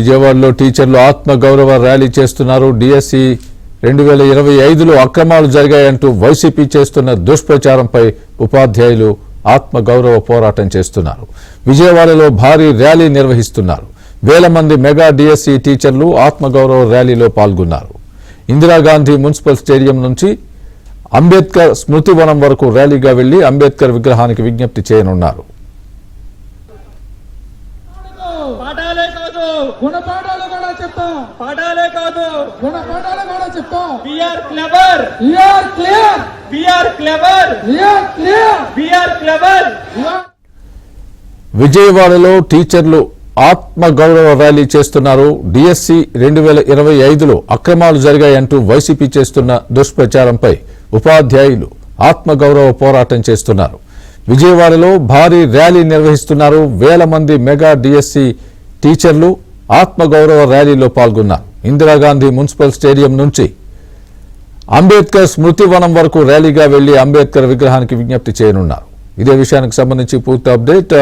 విజయవాడలో టీచర్లు ఆత్మ గౌరవ ర్యాలీ చేస్తున్నారు. డిఎస్సి 2025లో అక్రమాలు జరిగాయంటూ వైసీపీ చేస్తున్న దుష్ప్రచారంపై ఉపాధ్యాయులు ఆత్మ గౌరవ పోరాటం చేస్తున్నారు. విజయవాడలో భారీ ర్యాలీ నిర్వహిస్తున్నారు. వేల మంది మెగా డిఎస్సి టీచర్లు ఆత్మ గౌరవ ర్యాలీలో పాల్గొన్నారు. ఇందిరాగాంధీ మున్సిపల్ స్టేడియం నుంచి అంబేద్కర్ స్మృతివనం వరకు ర్యాలీగా వెళ్లి అంబేద్కర్ విగ్రహానికి విజ్ఞప్తి చేయనున్నారు. గుణపాఠాలు కూడా చెప్తాం, పాఠాలే కాదు గుణపాఠాలు కూడా చెప్తాం. We are clever, we are clear, we are clever, we are clear, we are clever. విజయవాడలో టీచర్లు ఆత్మ గౌరవ ర్యాలీ చేస్తున్నారు. డిఎస్సి 2025లో అక్రమాలు జరిగాయంటూ వైసీపీ చేస్తున్న దుష్ప్రచారంపై ఉపాధ్యాయులు ఆత్మ గౌరవ పోరాటం చేస్తున్నారు. విజయవాడలో భారీ ర్యాలీ నిర్వహిస్తున్నారు. వేల మంది మెగా డిఎస్సి టీచర్లు ఆత్మ గౌరవ ర్యాలీలో పాల్గొన్నారు. ఇందిరాగాంధీ మున్సిపల్ స్టేడియం నుంచి అంబేద్కర్ స్మృతివనం వరకు ర్యాలీగా వెళ్లి అంబేద్కర్ విగ్రహానికి విజ్ఞప్తి చేయనున్నారు. ఇదే విషయానికి సంబంధించి పూర్తి అప్డేట్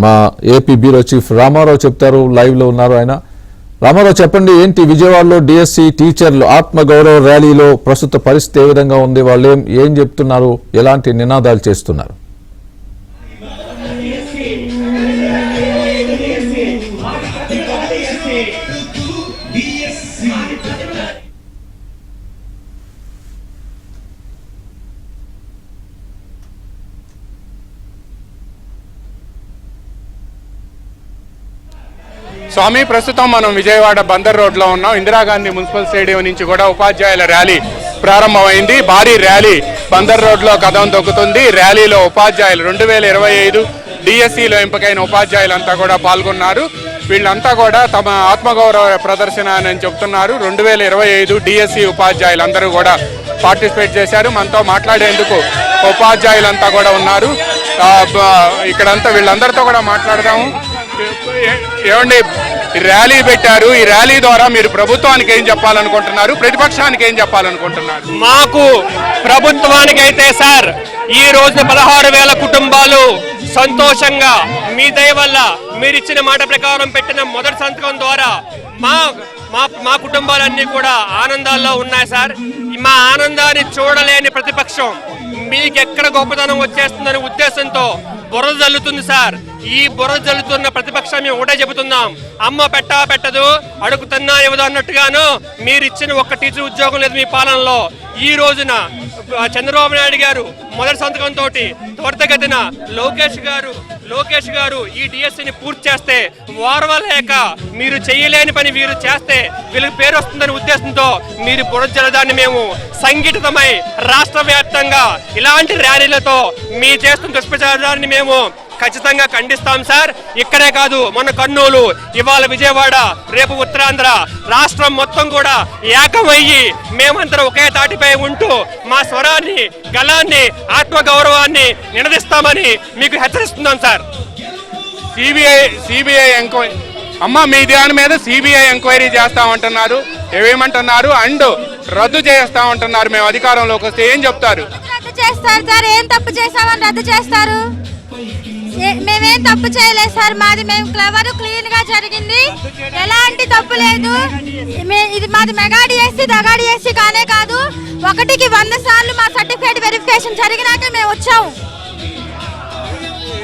మా ఏపీ బ్యూరో చీఫ్ రామారావు చెప్తారు. లైవ్ లో ఉన్నారు ఆయన. రామారావు, చెప్పండి, ఏంటి విజయవాడలో డిఎస్సి టీచర్లు ఆత్మ గౌరవ ర్యాలీలో ప్రస్తుత పరిస్థితి ఏ విధంగా ఉంది? వాళ్ళు ఏం చెప్తున్నారు? ఎలాంటి నినాదాలు చేస్తున్నారు? స్వామి, ప్రస్తుతం మనం విజయవాడ బందర్ రోడ్లో ఉన్నాం. ఇందిరాగాంధీ మున్సిపల్ స్టేడియం నుంచి కూడా ఉపాధ్యాయుల ర్యాలీ ప్రారంభమైంది. భారీ ర్యాలీ బందర్ రోడ్లో కదం తొక్కుతుంది. ర్యాలీలో ఉపాధ్యాయులు 2025 డిఎస్సిలో ఎంపికైన ఉపాధ్యాయులంతా కూడా పాల్గొన్నారు. వీళ్ళంతా కూడా తమ ఆత్మగౌరవ ప్రదర్శన అని చెప్తున్నారు. 2025 డిఎస్సి ఉపాధ్యాయులందరూ కూడా పార్టిసిపేట్ చేశారు. మనతో మాట్లాడేందుకు ఉపాధ్యాయులంతా కూడా ఉన్నారు. ఇక్కడంతా వీళ్ళందరితో కూడా మాట్లాడదాము. ఏమండి, ర్యాలీ పెట్టారు. ఈ ర్యాలీ ద్వారా మీరు ప్రభుత్వానికి ఏం చెప్పాలనుకుంటున్నారు? ప్రతిపక్షానికి ఏం చెప్పాలనుకుంటున్నారు? మాకు ప్రభుత్వానికి అయితే సార్, ఈ రోజు 16,000 కుటుంబాలు సంతోషంగా మీ దయ వల్ల మీరు ఇచ్చిన మాట ప్రకారం పెట్టిన మొదటి సంతకం ద్వారా మా కుటుంబాలన్నీ కూడా ఆనందాల్లో ఉన్నాయి సార్. మా ఆనందాన్ని చూడలేని ప్రతిపక్షం మీకెక్కడ గొప్పతనం వచ్చేస్తుందనే ఉద్దేశంతో బురద జల్లుతుంది సార్. ఈ బురద జల్లుతున్న ప్రతిపక్షం మేము ఒకటే చెబుతున్నాం, అమ్మ పెట్టదు అడుగుతున్నా ఇవ్వదు అన్నట్టుగాను మీరు ఇచ్చిన ఒక్క టీచర్ ఉద్యోగం లేదు మీ పాలనలో. ఈ రోజున చంద్రబాబు నాయుడు గారు మొదటి సంతకంతో త్వరితగతిన లోకేష్ గారు ఈ డిఎస్సిని పూర్తి చేస్తే ఓర్వలేక మీరు చేయలేని పని వీరు చేస్తే వీళ్ళకి పేరు వస్తుందనే ఉద్దేశంతో మీరు బురదజలదాన్ని మేము సంఘటితమై రాష్ట్ర వ్యాప్తంగా ఇలాంటి ర్యాలీలతో మీ చేస్తున్న దుష్ప్రచారాన్ని మేము ఖచ్చితంగా ఖండిస్తాం సార్. ఇక్కడే కాదు, మొన్న కర్నూలు, ఇవాళ విజయవాడ, రేపు ఉత్తరాంధ్ర, రాష్ట్రం మొత్తం కూడా ఏకమయ్యి మేమందరం ఒకే తాటిపై ఉంటూ మా స్వరాన్ని, గళాన్ని, ఆత్మగౌరవాన్ని నినదిస్తామని మీకు హెచ్చరిస్తున్నాం సార్. సిబిఐ ఎంక్వైరీ మీ దాని మీద సిబిఐ ఎంక్వైరీ చేస్తామంటున్నారు. ఏమేమంటున్నారు? అండ్ రద్దు చేస్తామంటున్నారు. మేము అధికారంలోకి వస్తే ఏం చెప్తారు? రద్దు చేస్తారు సార్. ఏం తప్పు చేసామని రద్దు చేస్తారు? మేమేం తప్పు చేయలేదు సార్. మేము క్లవర్ క్లీన్ గా జరిగింది, ఎలాంటి తప్పు లేదు. ఇది మాది మెగా డిఎస్సి, దగా డిఎస్సి కానే కాదు. 1కి 100 సార్లు మా సర్టిఫికేట్ వెరిఫికేషన్ జరిగినాకే మేము వచ్చాము.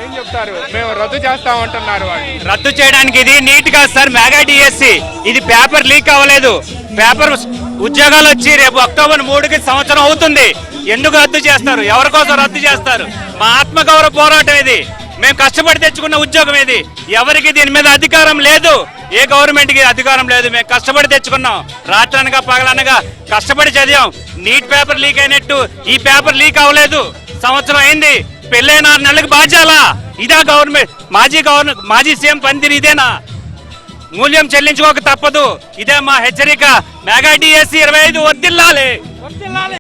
ఏం చెప్తారు? మేము రద్దు చేస్తామంటున్నారు. రద్దు చేయడానికి ఇది నీట్ గా సార్. మెగా డిఎస్సి ఇది పేపర్ లీక్ అవ్వలేదు. పేపర్ ఉద్యోగాలు వచ్చి రేపు అక్టోబర్ 3కి సంవత్సరం అవుతుంది. ఎందుకు రద్దు చేస్తారు? ఎవరి కోసం రద్దు చేస్తారు? మా ఆత్మగౌరవ పోరాటం ఇది. మేము కష్టపడి తెచ్చుకున్న ఉద్యోగం ఇది. ఎవరికి దీని మీద అధికారం లేదు. ఏ గవర్నమెంట్ కి అధికారం లేదు. మేము కష్టపడి తెచ్చుకున్నాం. రాత్రనగా పగలనగా కష్టపడి చదివాం. నీట్ పేపర్ లీక్ అయినట్టు ఈ పేపర్ లీక్ అవ్వలేదు. సంవత్సరం అయింది. పెళ్ళైన 6 నెలలకు బాధ్యాలా? ఇదా గవర్నమెంట్? మాజీ సీఎం పనితీరు ఇదేనా? మూల్యం చెల్లించుకోక తప్పదు. ఇదే మా హెచ్చరిక. మెగా డిఎస్సి 25 వర్ధిల్లాలి.